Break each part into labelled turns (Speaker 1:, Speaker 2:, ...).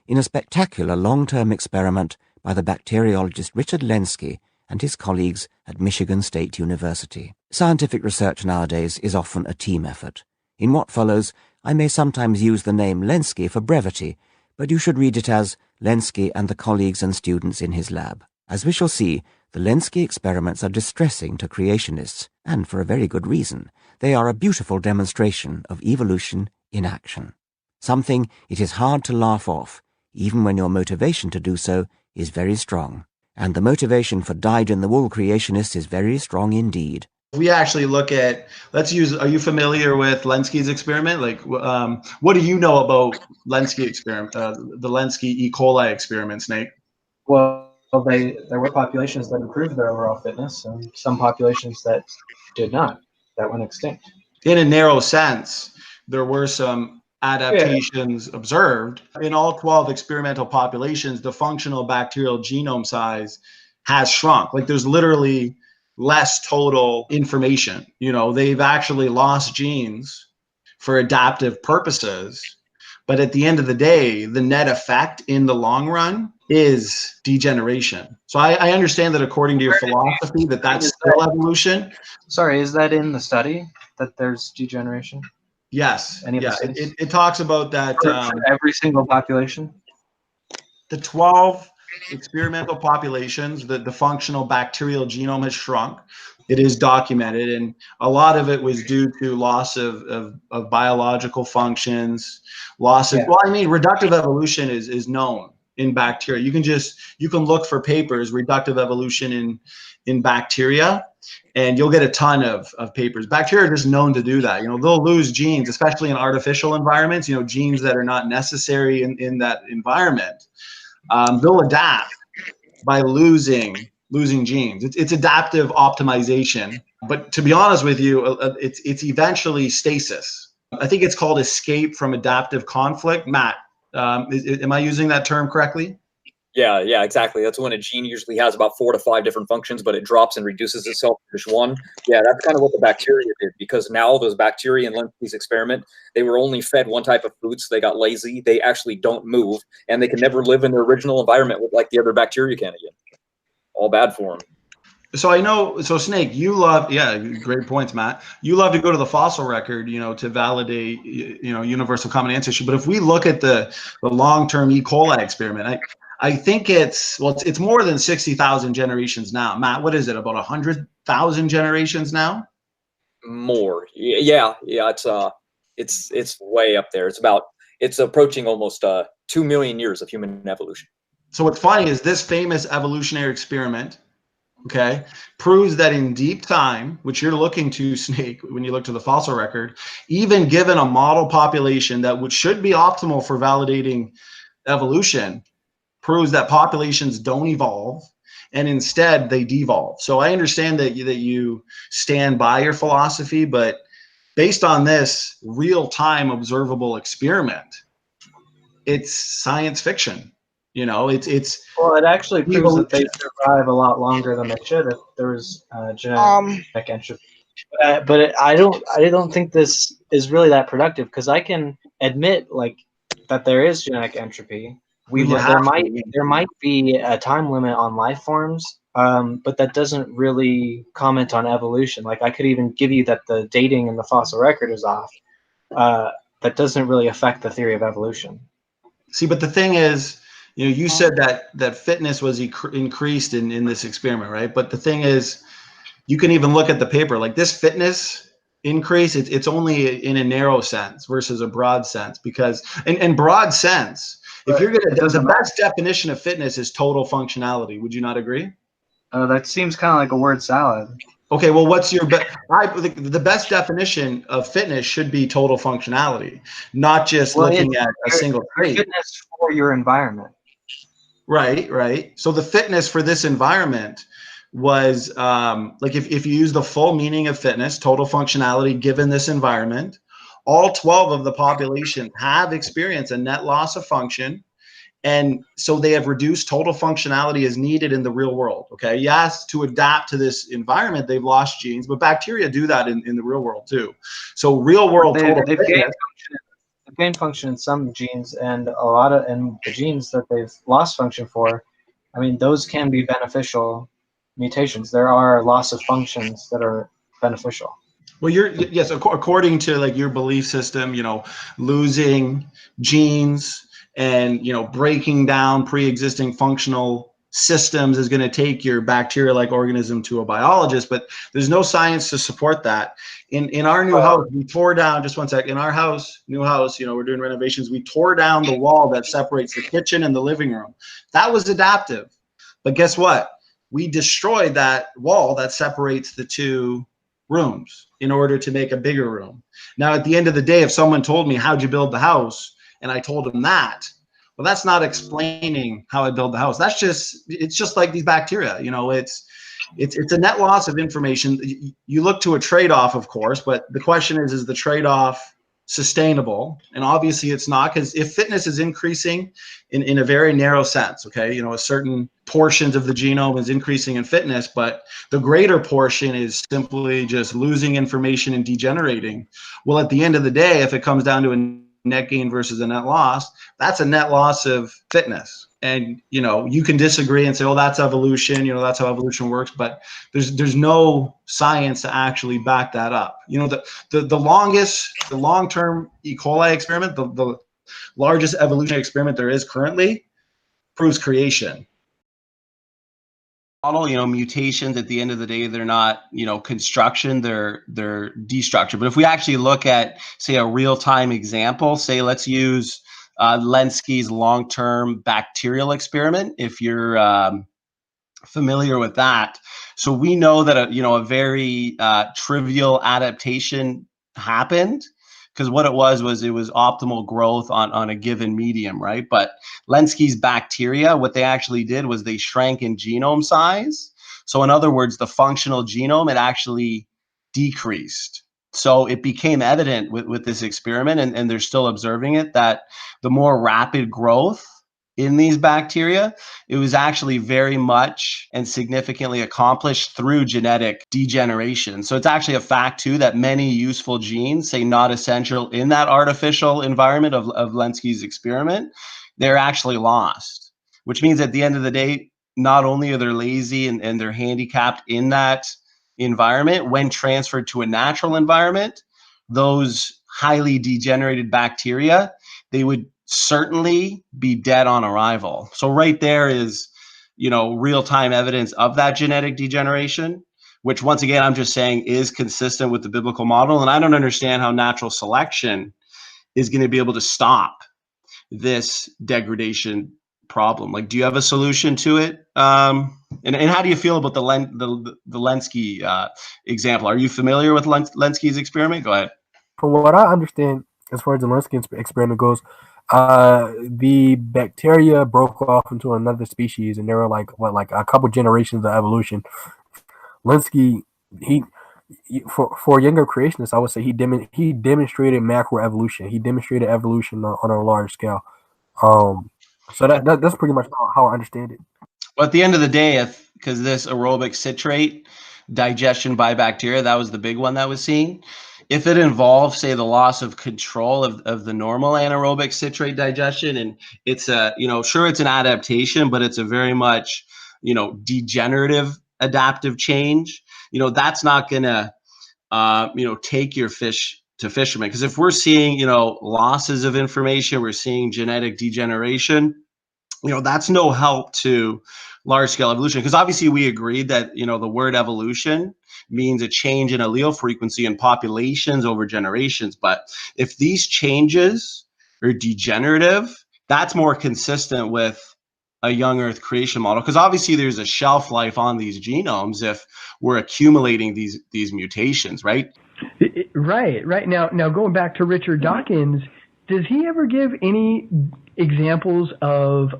Speaker 1: in a spectacular long-term experiment by the bacteriologist Richard Lenski and his colleagues at Michigan State University. Scientific research nowadays is often a team effort. In what follows, I may sometimes use the name Lenski for brevity, but you should read it as Lenski and the colleagues and students in his lab. As we shall see, the Lenski experiments are distressing to creationists, and for a very good reason. They are a beautiful demonstration of evolution in action. Something it is hard to laugh off, even when your motivation to do so is very strong. And the motivation for dyed-in-the-wool creationists is very strong indeed.
Speaker 2: We actually look at, are you familiar with Lenski's experiment? Like, what do you know about Lenski experiment, the Lenski E. coli experiment, Snake?
Speaker 3: Well, there were populations that improved their overall fitness and some populations that did not, that went extinct.
Speaker 2: In a narrow sense, there were some adaptations observed. In all 12 experimental populations, the functional bacterial genome size has shrunk. Like, there's literally less total information. You know, they've actually lost genes for adaptive purposes, but at the end of the day, the net effect in the long run is degeneration. So I understand that according to your philosophy that's still evolution.
Speaker 3: Sorry, is that in the study that there's degeneration?
Speaker 2: Yes. It talks about that
Speaker 3: for every single population.
Speaker 2: The 12 experimental populations, the functional bacterial genome has shrunk. It is documented, and a lot of it was due to loss of biological functions, reductive evolution is known in bacteria. You can look for papers, reductive evolution in bacteria, and you'll get a ton of papers. Bacteria are just known to do that. You know, they'll lose genes, especially in artificial environments, you know, genes that are not necessary in that environment. They'll adapt by losing genes. It's adaptive optimization. But to be honest with you, it's eventually stasis. I think it's called escape from adaptive conflict. Matt, am I using that term correctly?
Speaker 4: Yeah, exactly. That's when a gene usually has about 4 to 5 different functions, but it drops and reduces itself to just one. Yeah, that's kind of what the bacteria did, because now those bacteria in Lenski's experiment, they were only fed one type of food, so they got lazy. They actually don't move, and they can never live in their original environment like the other bacteria can again. All bad for them.
Speaker 2: So Snake, you love, great points, Matt. You love to go to the fossil record, you know, to validate, you know, universal common ancestry. But if we look at the long-term E. coli experiment, I think it's more than 60,000 generations now. Matt, what is it? About 100,000 generations now?
Speaker 4: More. Yeah. It's way up there. It's approaching almost 2 million years of human evolution.
Speaker 2: So what's funny is this famous evolutionary experiment, okay, proves that in deep time, which you're looking to, Snake, when you look to the fossil record, even given a model population that should be optimal for validating evolution, proves that populations don't evolve, and instead they devolve. So I understand that you stand by your philosophy, but based on this real-time observable experiment, it's science fiction. You know, it's
Speaker 3: well, it actually proves that they survive a lot longer than they should if there was genetic entropy. But I don't think this is really that productive, because I can admit that there is genetic entropy. There might be a time limit on life forms, but that doesn't really comment on evolution. Like, I could even give you that the dating in the fossil record is off. That doesn't really affect the theory of evolution.
Speaker 2: See, but the thing is, you know, you said that fitness was increased in this experiment, right? But the thing is, you can even look at the paper, like this fitness increase, it's only in a narrow sense versus a broad sense, because in broad sense, if you're the best definition of fitness is total functionality. Would you not agree?
Speaker 3: That seems kind of like a word salad.
Speaker 2: Okay, well, what's your the best definition of fitness should be total functionality, not just looking at a single trait.
Speaker 3: Fitness for your environment.
Speaker 2: Right. So the fitness for this environment was if you use the full meaning of fitness, total functionality given this environment, all 12 of the population have experienced a net loss of function. And so they have reduced total functionality as needed in the real world. Okay. Yes, to adapt to this environment, they've lost genes, but bacteria do that in the real world too. So real world
Speaker 3: they've gained function gain function in some genes, and the genes that they've lost function for, I mean, those can be beneficial mutations. There are loss of functions that are beneficial.
Speaker 2: Well, yes, according to like your belief system, losing genes and breaking down pre-existing functional systems is going to take your bacteria-like organism to a biologist, but there's no science to support that. In our new house, we tore down, just one sec, in our new house, we're doing renovations, we tore down the wall that separates the kitchen and the living room. That was adaptive. But guess what? We destroyed that wall that separates the two rooms in order to make a bigger room. Now, at the end of the day, if someone told me, how'd you build the house? And I told them that, well, that's not explaining how I build the house. It's just like these bacteria, it's a net loss of information. You look to a trade-off, of course, but the question is the trade-off sustainable? And obviously it's not, because if fitness is increasing in a very narrow sense, okay, a certain portions of the genome is increasing in fitness, but the greater portion is simply just losing information and degenerating. Well, at the end of the day, if it comes down to a net gain versus a net loss, that's a net loss of fitness. And you can disagree and say, oh, that's evolution, that's how evolution works, but there's no science to actually back that up. The long-term E. coli experiment, the largest evolutionary experiment there is currently, proves creation. Model, mutations, at the end of the day, they're not, construction, they're destruction. But if we actually look at, say, a real-time example, say, let's use Lenski's long-term bacterial experiment, if you're familiar with that. So we know that a very trivial adaptation happened, because what it was optimal growth on a given medium, right? But Lenski's bacteria, what they actually did was they shrank in genome size. So in other words, the functional genome, it actually decreased. So it became evident with this experiment, and they're still observing it, that the more rapid growth in these bacteria, it was actually very much and significantly accomplished through genetic degeneration. So it's actually a fact too that many useful genes, say not essential in that artificial environment of Lenski's experiment, they're actually lost, which means at the end of the day, not only are they lazy and they're handicapped in that environment, when transferred to a natural environment, those highly degenerated bacteria, they would certainly be dead on arrival. So right there is, real-time evidence of that genetic degeneration, which once again, I'm just saying is consistent with the biblical model. And I don't understand how natural selection is going to be able to stop this degradation problem. Like, do you have a solution to it? And how do you feel about the Lenski example? Are you familiar with Lenski's experiment? Go ahead.
Speaker 5: From what I understand, as far as the Lenski experiment goes, the bacteria broke off into another species, and there were like a couple generations of evolution. Lenski, for younger creationists, I would say he demonstrated macroevolution. He demonstrated evolution on a large scale. So that's pretty much how I understand it.
Speaker 2: Well, at the end of the day, because this aerobic citrate digestion by bacteria, that was the big one that was seen. If it involves, say, the loss of control of the normal anaerobic citrate digestion, and it's sure, it's an adaptation, but it's a very much, degenerative adaptive change, that's not going to, take your fish to fishermen. Because if we're seeing, losses of information, we're seeing genetic degeneration, that's no help to large scale evolution. Because obviously we agreed that, the word evolution means a change in allele frequency in populations over generations. But if these changes are degenerative, that's more consistent with a young Earth creation model. Because obviously there's a shelf life on these genomes if we're accumulating these mutations, right?
Speaker 6: Right. Now going back to Richard Dawkins, does he ever give any examples of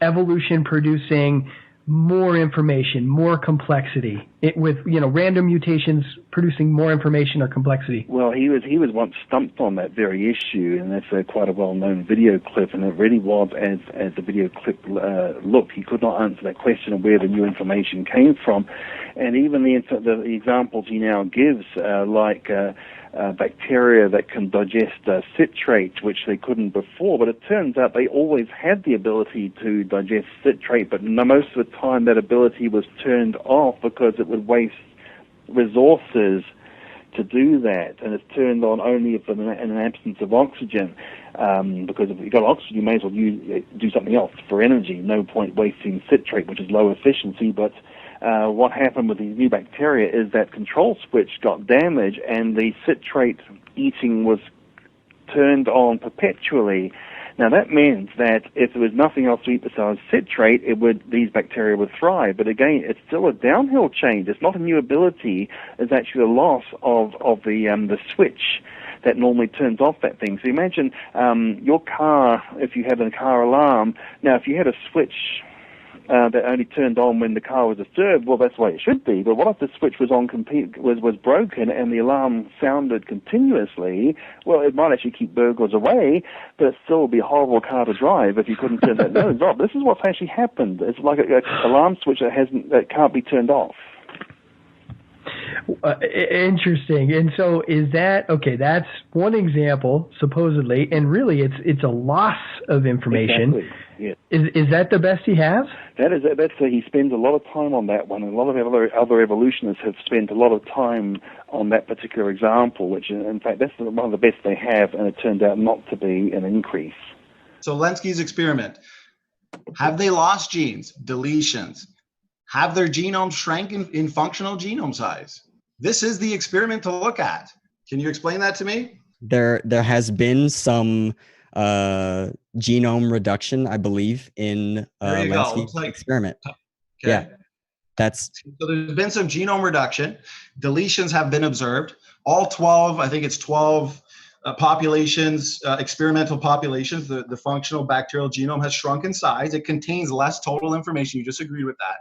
Speaker 6: evolution producing more information, more complexity, with random mutations producing more information or complexity?
Speaker 7: Well, he was once stumped on that very issue, and that's quite a well-known video clip. And it really was, as the video clip looked, he could not answer that question of where the new information came from. And even the examples he now gives, like bacteria that can digest citrate, which they couldn't before. But it turns out they always had the ability to digest citrate, but most of the time that ability was turned off because it would waste resources to do that, and it's turned on only if in an absence of oxygen, because if you've got oxygen, you may as well do something else for energy. No point wasting citrate, which is low efficiency. But what happened with these new bacteria is that control switch got damaged, and the citrate eating was turned on perpetually. Now that means that if there was nothing else to eat besides citrate, these bacteria would thrive. But again, it's still a downhill change. It's not a new ability. It's actually a loss of the switch that normally turns off that thing. So imagine your car, if you have a car alarm. Now, if you had a switch that only turned on when the car was disturbed, well, that's the way it should be. But what if the switch was was broken and the alarm sounded continuously? Well, it might actually keep burglars away, but it still would be a horrible car to drive if you couldn't turn that nose off. This is what's actually happened. It's like an alarm switch that can't be turned off.
Speaker 6: Interesting. And so is that okay? That's one example, supposedly, and really, it's a loss of information.
Speaker 7: Exactly. Yeah.
Speaker 6: Is that the best he has?
Speaker 7: That's he spends a lot of time on that one, and a lot of other evolutionists have spent a lot of time on that particular example. Which, in fact, that's one of the best they have, and it turned out not to be an increase.
Speaker 2: So Lenski's experiment: have they lost genes, deletions? Have their genomes shrank in functional genome size? This is the experiment to look at. Can you explain that to me?
Speaker 8: There has been some genome reduction, I believe, in Lenski's experiment.
Speaker 2: Okay.
Speaker 8: Yeah,
Speaker 2: so there's been some genome reduction. Deletions have been observed. All 12, I think it's 12 populations, experimental populations, the functional bacterial genome has shrunk in size. It contains less total information. You just agreed with that.